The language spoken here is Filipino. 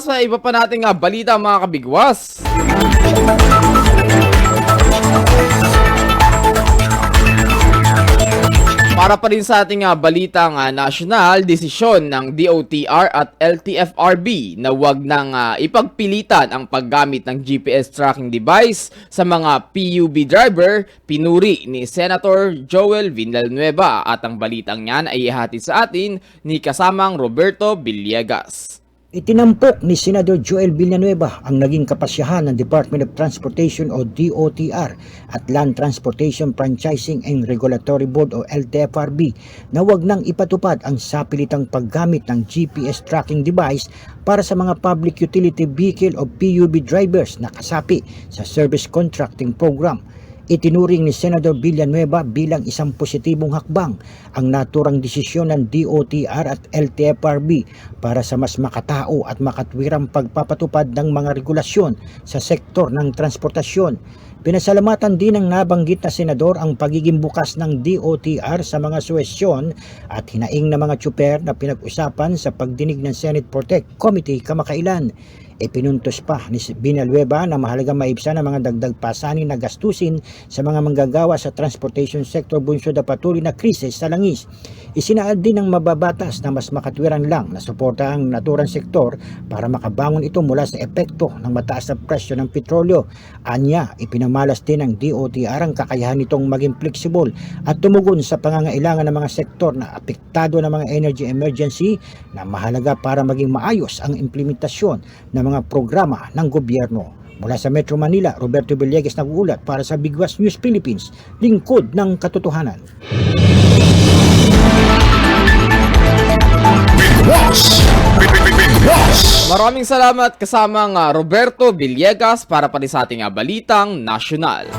sa iba pa nating balita mga kabigwas. Para pa rin sa ating balitang nasyonal, desisyon ng DOTR at LTFRB na wag nang ipagpilitan ang paggamit ng GPS tracking device sa mga PUB driver, pinuri ni Senator Joel Villanueva, at ang balitang yan ay ihatid sa atin ni kasamang Roberto Villegas. Itinampok ni Senador Joel Villanueva ang naging kapasyahan ng Department of Transportation o DOTR at Land Transportation Franchising and Regulatory Board o LTFRB na wag nang ipatupad ang sapilitang paggamit ng GPS tracking device para sa mga public utility vehicle o PUV drivers na kasapi sa Service Contracting Program. Itinuring ni Senador Villanueva bilang isang positibong hakbang ang naturang desisyon ng DOTR at LTFRB para sa mas makatao at makatwirang pagpapatupad ng mga regulasyon sa sektor ng transportasyon. Pinasalamatan din ng nabanggit na senador ang pagiging bukas ng DOTR sa mga suwestyon at hinaing na mga tsuper na pinag-usapan sa pagdinig ng Senate Protect Committee kamakailan. Ipinuntos pa ni Villanueva na mahalagang maibsan ang mga dagdag pasanin na gastusin sa mga manggagawa sa transportation sector bunsod na patuloy na krisis sa langis. Isinaad din ng mababatas na mas makatwiran lang na suporta ang naturang sektor para makabangon ito mula sa epekto ng mataas na presyo ng petrolyo. Anya, ipinamalas din ng DOTR ang kakayahan nitong maging flexible at tumugon sa pangangailangan ng mga sektor na apektado ng mga energy emergency na mahalaga para maging maayos ang implementasyon ng mga programa ng gobyerno. Mula sa Metro Manila, Roberto Villegas nag-uulat para sa Bigwas News Philippines, lingkod ng katotohanan. Maraming salamat kasamang Roberto Villegas para pa rin sa ating balitang nasyonal.